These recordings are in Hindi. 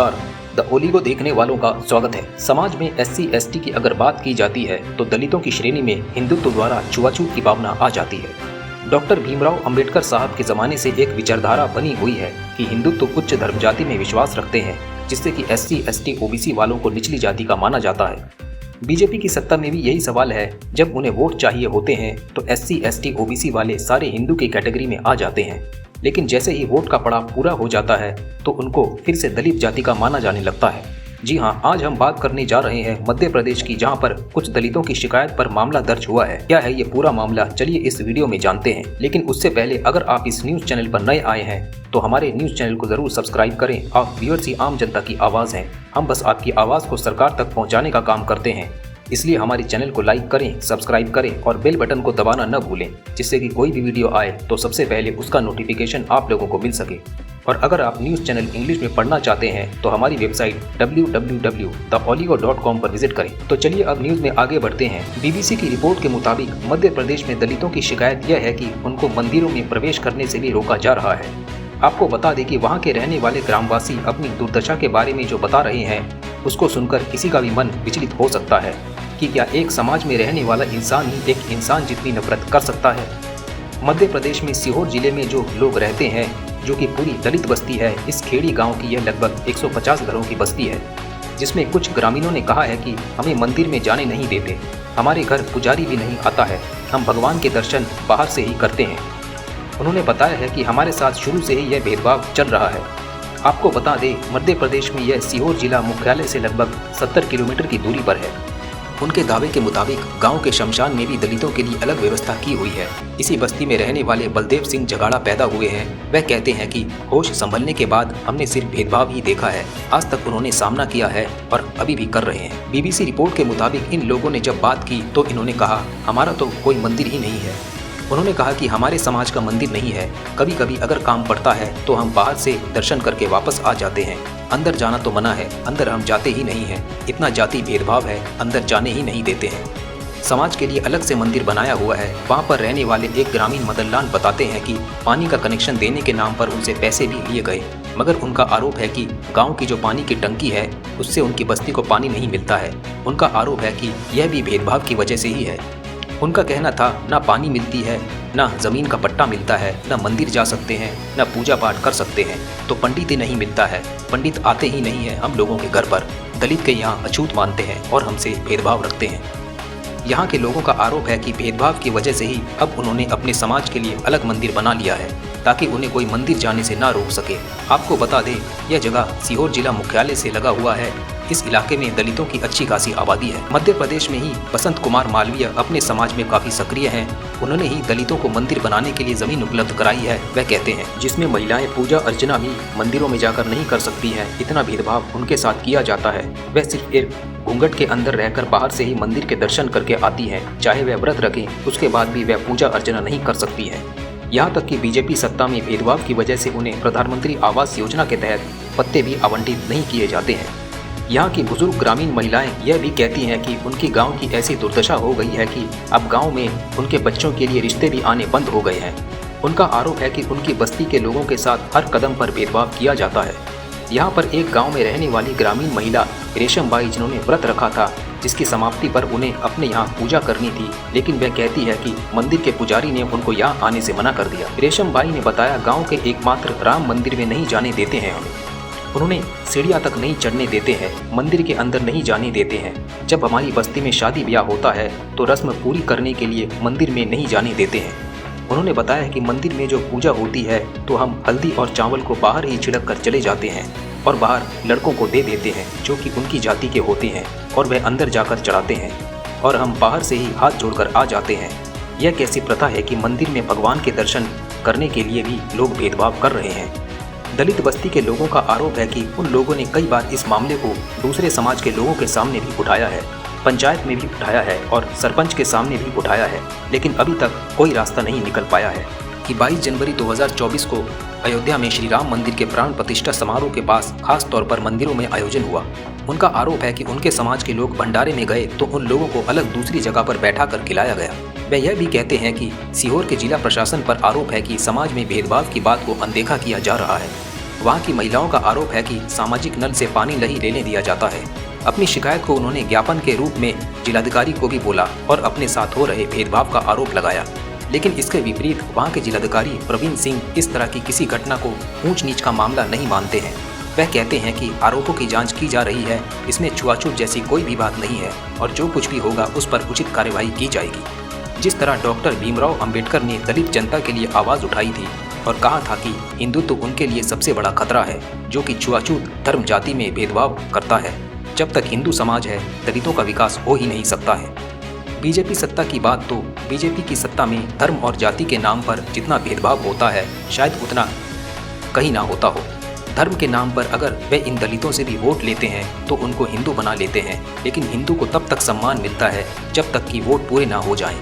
नमस्कार। द ओलिगो देखने वालों का स्वागत है। समाज में SC/ST की अगर बात की जाती है तो दलितों की श्रेणी में हिंदुत्व द्वारा छुआछूत की भावना आ जाती है। डॉक्टर भीमराव अंबेडकर साहब के जमाने से एक विचारधारा बनी हुई है कि हिंदुत्व उच्च धर्म जाति में विश्वास रखते हैं, जिससे कि SC/ST OBC वालों को निचली जाति का माना जाता है। बीजेपी की सत्ता में भी यही सवाल है। जब उन्हें वोट चाहिए होते हैं तो SC/ST OBC वाले सारे हिंदू की कैटेगरी में आ जाते हैं, लेकिन जैसे ही वोट का पड़ाव पूरा हो जाता है तो उनको फिर से दलित जाति का माना जाने लगता है। जी हाँ, आज हम बात करने जा रहे हैं मध्य प्रदेश की, जहाँ पर कुछ दलितों की शिकायत पर मामला दर्ज हुआ है। क्या है ये पूरा मामला, चलिए इस वीडियो में जानते हैं। लेकिन उससे पहले अगर आप इस न्यूज चैनल पर नए आए हैं तो हमारे न्यूज चैनल को जरूर सब्सक्राइब करें। आप व्यूअर्स ही आम जनता की आवाज़ हैं। हम बस आपकी आवाज़ को सरकार तक पहुँचाने का काम करते हैं, इसलिए हमारे चैनल को लाइक करें, सब्सक्राइब करें और बेल बटन को दबाना न भूलें, जिससे कि कोई भी वीडियो आए तो सबसे पहले उसका नोटिफिकेशन आप लोगों को मिल सके। और अगर आप न्यूज़ चैनल इंग्लिश में पढ़ना चाहते हैं तो हमारी वेबसाइट www.theoligo.com पर विजिट करें। तो चलिए अब न्यूज़ में आगे बढ़ते हैं। BBC की रिपोर्ट के मुताबिक मध्य प्रदेश में दलितों की शिकायत यह है कि उनको मंदिरों में प्रवेश करने से भी रोका जा रहा है। आपको बता दें कि वहाँ के रहने वाले ग्रामवासी अपनी दुर्दशा के बारे में जो बता रहे हैं उसको सुनकर किसी का भी मन विचलित हो सकता है कि क्या एक समाज में रहने वाला इंसान ही एक इंसान जितनी नफरत कर सकता है। मध्य प्रदेश में सीहोर जिले में जो लोग रहते हैं, जो कि पूरी दलित बस्ती है, इस खेड़ी गांव की यह लगभग 150 घरों की बस्ती है, जिसमें कुछ ग्रामीणों ने कहा है कि हमें मंदिर में जाने नहीं देते, हमारे घर पुजारी भी नहीं आता है, हम भगवान के दर्शन बाहर से ही करते हैं। उन्होंने बताया है कि हमारे साथ शुरू से ही यह भेदभाव चल रहा है। आपको बता दें, मध्य प्रदेश में यह सीहोर जिला मुख्यालय से लगभग 70 किलोमीटर की दूरी पर है। उनके दावे के मुताबिक गांव के शमशान में भी दलितों के लिए अलग व्यवस्था की हुई है। इसी बस्ती में रहने वाले बलदेव सिंह जगाड़ा पैदा हुए हैं। वह कहते हैं कि होश संभलने के बाद हमने सिर्फ भेदभाव ही देखा है। आज तक उन्होंने सामना किया है और अभी भी कर रहे हैं। BBC रिपोर्ट के मुताबिक इन लोगों ने जब बात की तो इन्होंने कहा, हमारा तो कोई मंदिर ही नहीं है। उन्होंने कहा कि हमारे समाज का मंदिर नहीं है, कभी कभी अगर काम पड़ता है तो हम बाहर से दर्शन करके वापस आ जाते हैं, अंदर जाना तो मना है, अंदर हम जाते ही नहीं हैं। इतना जाति भेदभाव है, अंदर जाने ही नहीं देते हैं। समाज के लिए अलग से मंदिर बनाया हुआ है। वहाँ पर रहने वाले एक ग्रामीण मदन लाल बताते हैं कि पानी का कनेक्शन देने के नाम पर उनसे पैसे भी लिए गए, मगर उनका आरोप है कि गाँव की जो पानी की टंकी है उससे उनकी बस्ती को पानी नहीं मिलता है। उनका आरोप है कि यह भी भेदभाव की वजह से ही है। उनका कहना था, ना पानी मिलती है, ना ज़मीन का पट्टा मिलता है, ना मंदिर जा सकते हैं, ना पूजा पाठ कर सकते हैं, तो पंडित ही नहीं मिलता है, पंडित आते ही नहीं है हम लोगों के घर पर। दलित के यहाँ अछूत मानते हैं और हमसे भेदभाव रखते हैं। यहाँ के लोगों का आरोप है कि भेदभाव की वजह से ही अब उन्होंने अपने समाज के लिए अलग मंदिर बना लिया है, ताकि उन्हें कोई मंदिर जाने से ना रोक सके। आपको बता दें, यह जगह सीहोर जिला मुख्यालय से लगा हुआ है। इस इलाके में दलितों की अच्छी खासी आबादी है। मध्य प्रदेश में ही बसंत कुमार मालवीय अपने समाज में काफ़ी सक्रिय हैं। उन्होंने ही दलितों को मंदिर बनाने के लिए ज़मीन उपलब्ध कराई है। वह कहते हैं, जिसमें महिलाएं पूजा अर्चना भी मंदिरों में जाकर नहीं कर सकती हैं। इतना भेदभाव उनके साथ किया जाता है। वह सिर्फ एक घूंघट के अंदर रहकर बाहर से ही मंदिर के दर्शन करके आती हैं। चाहे वह व्रत रखें, उसके बाद भी वह पूजा अर्चना नहीं कर सकती है। यहाँ तक कि बीजेपी सत्ता में भेदभाव की वजह से उन्हें प्रधानमंत्री आवास योजना के तहत पत्ते भी आवंटित नहीं किए जाते हैं। यहाँ की बुजुर्ग ग्रामीण महिलाएं यह भी कहती हैं कि उनकी गांव की ऐसी दुर्दशा हो गई है कि अब गांव में उनके बच्चों के लिए रिश्ते भी आने बंद हो गए हैं। उनका आरोप है कि उनकी बस्ती के लोगों के साथ हर कदम पर भेदभाव किया जाता है। यहाँ पर एक गाँव में रहने वाली ग्रामीण महिला रेशम बाई, जिन्होंने व्रत रखा था, जिसकी समाप्ति पर उन्हें अपने यहाँ पूजा करनी थी, लेकिन वह कहती है कि मंदिर के पुजारी ने उनको यहाँ आने से मना कर दिया। रेशम बाई ने बताया, गाँव के एकमात्र राम मंदिर में नहीं जाने देते हैं हमें। उन्होंने सीढ़ियाँ तक नहीं चढ़ने देते हैं, मंदिर के अंदर नहीं जाने देते हैं। जब हमारी बस्ती में शादी ब्याह होता है तो रस्म पूरी करने के लिए मंदिर में नहीं जाने देते हैं। उन्होंने बताया कि मंदिर में जो पूजा होती है तो हम हल्दी और चावल को बाहर ही छिड़क कर चले जाते हैं और बाहर लड़कों को दे देते हैं जो कि उनकी जाति के होते हैं, और वह अंदर जाकर चढ़ाते हैं और हम बाहर से ही हाथ जोड़कर आ जाते हैं। यह कैसी प्रथा है कि मंदिर में भगवान के दर्शन करने के लिए भी लोग भेदभाव कर रहे हैं। दलित बस्ती के लोगों का आरोप है कि उन लोगों ने कई बार इस मामले को दूसरे समाज के लोगों के सामने भी उठाया है, पंचायत में भी उठाया है और सरपंच के सामने भी उठाया है, लेकिन अभी तक कोई रास्ता नहीं निकल पाया है। कि 22 जनवरी 2024 को अयोध्या में श्री राम मंदिर के प्राण प्रतिष्ठा समारोह के पास खास तौर पर मंदिरों में आयोजन हुआ। उनका आरोप है कि उनके समाज के लोग भंडारे में गए तो उन लोगों को अलग दूसरी जगह पर बैठा कर खिलाया गया। वह यह भी कहते हैं कि सीहोर के जिला प्रशासन पर आरोप है कि समाज में भेदभाव की बात को अनदेखा किया जा रहा है। वहाँ की महिलाओं का आरोप है कि सामाजिक नल से पानी नहीं लेने दिया जाता है। अपनी शिकायत को उन्होंने ज्ञापन के रूप में जिलाधिकारी को भी बोला और अपने साथ हो रहे भेदभाव का आरोप लगाया। लेकिन इसके विपरीत वहाँ के जिलाधिकारी प्रवीण सिंह इस तरह की किसी घटना को ऊंच नीच का मामला नहीं मानते हैं। वह कहते हैं कि आरोपों की जांच की जा रही है, इसमें छुआछूत जैसी कोई भी बात नहीं है और जो कुछ भी होगा उस पर उचित कार्रवाई की जाएगी। जिस तरह डॉक्टर भीमराव अंबेडकर ने दलित जनता के लिए आवाज़ उठाई थी और कहा था कि हिंदुत्व उनके लिए सबसे बड़ा खतरा है, जो कि छुआछूत धर्म जाति में भेदभाव करता है। जब तक हिंदू समाज है, दलितों का विकास हो ही नहीं सकता है। बीजेपी सत्ता की बात तो बीजेपी की सत्ता में धर्म और जाति के नाम पर जितना भेदभाव होता है, शायद उतना कहीं ना होता हो। धर्म के नाम पर अगर वे इन दलितों से भी वोट लेते हैं तो उनको हिंदू बना लेते हैं, लेकिन हिंदू को तब तक सम्मान मिलता है जब तक कि वोट पूरे ना हो जाएं।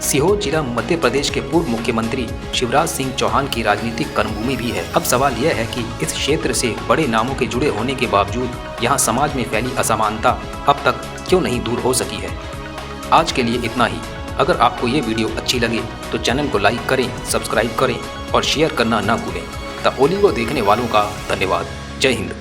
सीहोर जिला मध्य प्रदेश के पूर्व मुख्यमंत्री शिवराज सिंह चौहान की राजनीतिक कर्मभूमि भी है। अब सवाल यह है कि इस क्षेत्र से बड़े नामों के जुड़े होने के बावजूद यहाँ समाज में फैली असमानता अब तक क्यों नहीं दूर हो सकी है। आज के लिए इतना ही। अगर आपको ये वीडियो अच्छी लगे तो चैनल को लाइक करें, सब्सक्राइब करें और शेयर करना ना भूलें। द ओलिगो देखने वालों का धन्यवाद। जय हिंद।